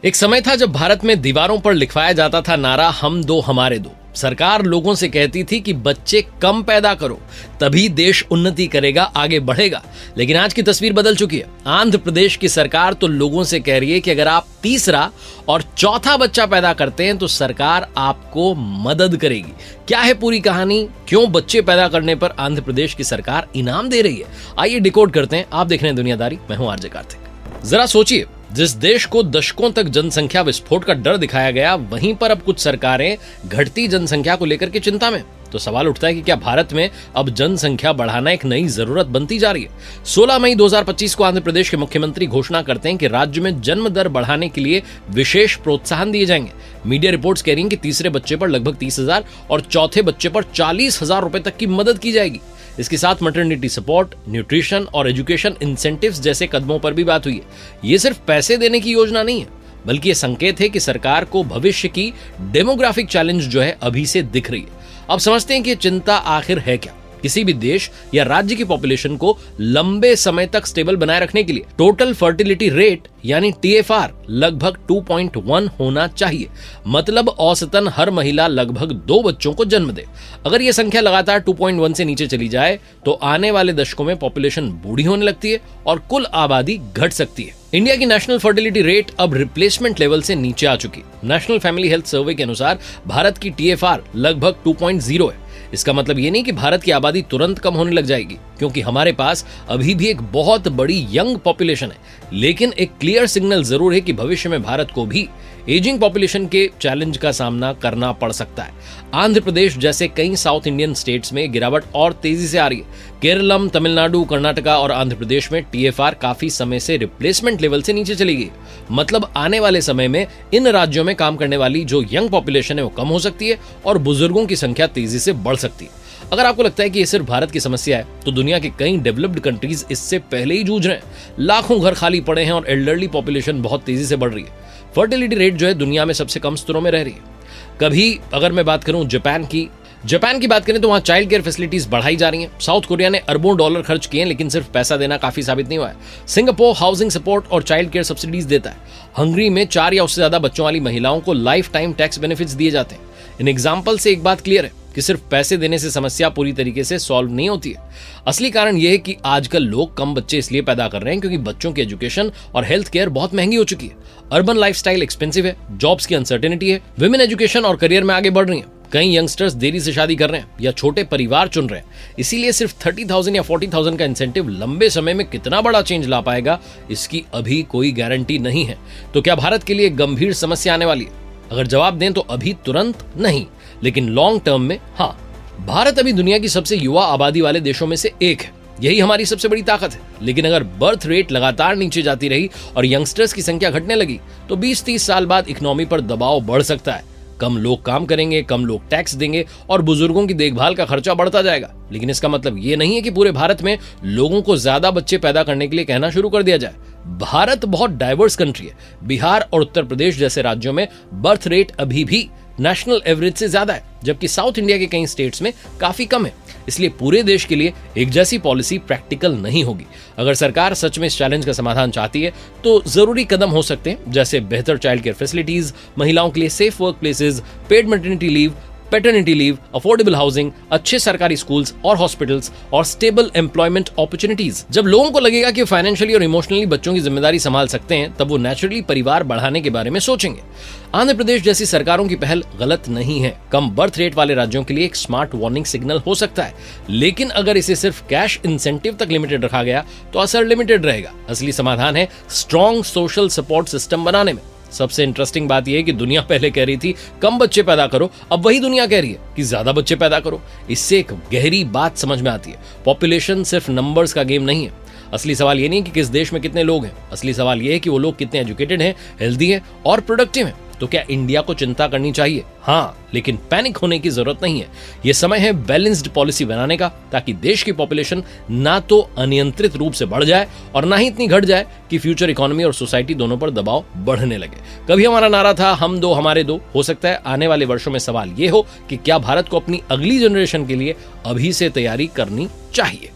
एक समय था जब भारत में दीवारों पर लिखवाया जाता था नारा हम दो हमारे दो। सरकार लोगों से कहती थी कि बच्चे कम पैदा करो, तभी देश उन्नति करेगा, आगे बढ़ेगा। लेकिन आज की तस्वीर बदल चुकी है। आंध्र प्रदेश की सरकार तो लोगों से कह रही है कि अगर आप तीसरा और चौथा बच्चा पैदा करते हैं तो सरकार आपको मदद करेगी। क्या है पूरी कहानी, क्यों बच्चे पैदा करने पर आंध्र प्रदेश की सरकार इनाम दे रही है, आइए डिकोड करते हैं। आप देख रहे हैं दुनियादारी, मैं हूं आरजे कार्तिक। जरा सोचिए, जिस देश को दशकों तक जनसंख्या विस्फोट का डर दिखाया गया, वहीं पर अब कुछ सरकारें घटती जनसंख्या को लेकर के चिंता में। तो सवाल उठता है कि क्या भारत में अब जनसंख्या बढ़ाना एक नई जरूरत बनती जा रही है। 16 मई 2025 को आंध्र प्रदेश के मुख्यमंत्री घोषणा करते हैं कि राज्य में जन्म दर बढ़ाने के लिए विशेष प्रोत्साहन दिए जाएंगे। मीडिया रिपोर्ट्स कह रही हैं कि तीसरे बच्चे पर लगभग 30,000 और चौथे बच्चे पर 40,000 रुपए तक की मदद की जाएगी। इसके साथ मैटरनिटी सपोर्ट, न्यूट्रिशन और एजुकेशन इंसेंटिव्स जैसे कदमों पर भी बात हुई है। ये सिर्फ पैसे देने की योजना नहीं है, बल्कि ये संकेत है कि सरकार को भविष्य की डेमोग्राफिक चैलेंज जो है अभी से दिख रही है। अब समझते हैं कि ये चिंता आखिर है क्या। किसी भी देश या राज्य की पॉपुलेशन को लंबे समय तक स्टेबल बनाए रखने के लिए टोटल फर्टिलिटी रेट यानी TFR लगभग 2.1 होना चाहिए। मतलब औसतन हर महिला लगभग 2 बच्चों को जन्म दे। अगर यह संख्या लगातार 2.1 से नीचे चली जाए तो आने वाले दशकों में पॉपुलेशन बूढ़ी होने लगती है और कुल आबादी घट सकती है। इंडिया की नेशनल फर्टिलिटी रेट अब रिप्लेसमेंट लेवल से नीचे आ चुकी है। नेशनल फैमिली हेल्थ सर्वे के अनुसार भारत की TFR लगभग 2.0 है। इसका मतलब ये नहीं कि भारत की आबादी तुरंत कम होने लग जाएगी, क्योंकि हमारे पास अभी भी एक बहुत बड़ी यंग पॉपुलेशन है। लेकिन एक क्लियर सिग्नल जरूर है कि भविष्य में भारत को भी एजिंग पॉपुलेशन के चैलेंज का सामना करना पड़ सकता है। आंध्र प्रदेश जैसे कई साउथ इंडियन स्टेट्स में गिरावट और तेजी से आ रही है। केरलम, तमिलनाडु, कर्नाटका और आंध्र प्रदेश में TFR काफी समय से रिप्लेसमेंट लेवल से नीचे चली गई। मतलब आने वाले समय में इन राज्यों में काम करने वाली जो यंग पॉपुलेशन है वो कम हो सकती है और बुजुर्गों की संख्या तेजी से बढ़ सकती है। अगर आपको लगता है कि ये सिर्फ भारत की समस्या है, तो दुनिया के कई डेवलप्ड कंट्रीज इससे पहले ही जूझ रहे हैं। लाखों घर खाली पड़े हैं और एल्डरली पॉपुलेशन बहुत तेजी से बढ़ रही है। फर्टिलिटी रेट जो है दुनिया में सबसे कम स्तरों में रह रही है। कभी अगर मैं बात करूं जापान की बात करें तो वहां चाइल्ड केयर फैसिलिटीज बढ़ाई जा रही हैं। साउथ कोरिया ने अरबों डॉलर खर्च किए, लेकिन सिर्फ पैसा देना काफी साबित नहीं हुआ है। सिंगापुर हाउसिंग सपोर्ट और चाइल्ड केयर सब्सिडीज देता है। हंगरी में 4 या उससे ज्यादा बच्चों वाली महिलाओं को लाइफ टाइम टैक्स बेनिफिट्स दिए जाते हैं। इन एग्जाम्पल से एक बात क्लियर है कि सिर्फ पैसे देने से समस्या पूरी तरीके से सॉल्व नहीं होती है। असली कारण यह है कि आजकल लोग कम बच्चे इसलिए पैदा कर रहे हैं क्योंकि बच्चों की एजुकेशन और हेल्थ केयर बहुत महंगी हो चुकी है। अर्बन लाइफस्टाइल एक्सपेंसिव है, जॉब्स की अनसर्टेनिटी है, विमेन एजुकेशन और करियर में आगे बढ़ रही हैं। कई यंगस्टर्स देरी से शादी कर रहे हैं या छोटे परिवार चुन रहे हैं। इसीलिए सिर्फ 30,000 या 40,000 का इंसेंटिव लंबे समय में कितना बड़ा चेंज ला पाएगा, इसकी अभी कोई गारंटी नहीं है। तो क्या भारत के लिए गंभीर समस्या आने वाली है? अगर जवाब दें तो अभी तुरंत नहीं, लेकिन लॉन्ग टर्म में हाँ। भारत अभी दुनिया की सबसे युवा आबादी वाले देशों में से एक है। यही हमारी सबसे बड़ी ताकत है। लेकिन अगर बर्थ रेट लगातार नीचे जाती रही और यंगस्टर्स की संख्या घटने लगी तो 20-30 साल बाद इकोनॉमी पर दबाव बढ़ सकता है। कम लोग काम करेंगे, कम लोग टैक्स देंगे और बुजुर्गों की देखभाल का खर्चा बढ़ता जाएगा। लेकिन इसका मतलब ये नहीं है कि पूरे भारत में लोगों को ज्यादा बच्चे पैदा करने के लिए कहना शुरू कर दिया जाए। भारत बहुत डाइवर्स कंट्री है। बिहार और उत्तर प्रदेश जैसे राज्यों में बर्थ रेट अभी भी नेशनल एवरेज से ज्यादा है, जबकि साउथ इंडिया के कई स्टेट्स में काफी कम है। इसलिए पूरे देश के लिए एक जैसी पॉलिसी प्रैक्टिकल नहीं होगी। अगर सरकार सच में इस चैलेंज का समाधान चाहती है तो जरूरी कदम हो सकते हैं, जैसे बेहतर चाइल्ड केयर फैसिलिटीज, महिलाओं के लिए safe work places, paid maternity leave, paternity leave, affordable housing, अच्छे सरकारी स्कूल्स और हॉस्पिटल्स और स्टेबल एम्प्लॉयमेंट अपॉर्चुनिटीज। जब लोगों को लगेगा कि फाइनेंशियली और इमोशनली बच्चों की जिम्मेदारी संभाल सकते हैं, तब वो नेचुरली परिवार बढ़ाने के बारे में सोचेंगे। आंध्र प्रदेश जैसी सरकारों की पहल गलत नहीं है। कम बर्थ रेट वाले राज्यों के लिए एक स्मार्ट वार्निंग सिग्नल हो सकता है, लेकिन अगर इसे सिर्फ कैश इंसेंटिव तक लिमिटेड रखा गया तो असर लिमिटेड रहेगा। असली समाधान है स्ट्रॉन्ग सोशल सपोर्ट सिस्टम बनाने में। सबसे इंटरेस्टिंग बात यह है कि दुनिया पहले कह रही थी कम बच्चे पैदा करो, अब वही दुनिया कह रही है कि ज्यादा बच्चे पैदा करो। इससे एक गहरी बात समझ में आती है, पॉपुलेशन सिर्फ नंबर्स का गेम नहीं है। असली सवाल ये नहीं कि किस देश में कितने लोग हैं, असली सवाल ये है कि वो लोग कितने एजुकेटेड हैं, हेल्दी हैं और प्रोडक्टिव हैं। तो क्या इंडिया को चिंता करनी चाहिए? हाँ, लेकिन पैनिक होने की जरूरत नहीं है। यह समय है बैलेंस्ड पॉलिसी बनाने का, ताकि देश की पॉपुलेशन ना तो अनियंत्रित रूप से बढ़ जाए और ना ही इतनी घट जाए कि फ्यूचर इकोनॉमी और सोसाइटी दोनों पर दबाव बढ़ने लगे। कभी हमारा नारा था हम दो हमारे दो। हो सकता है आने वाले वर्षों में सवाल यह हो कि क्या भारत को अपनी अगली जनरेशन के लिए अभी से तैयारी करनी चाहिए।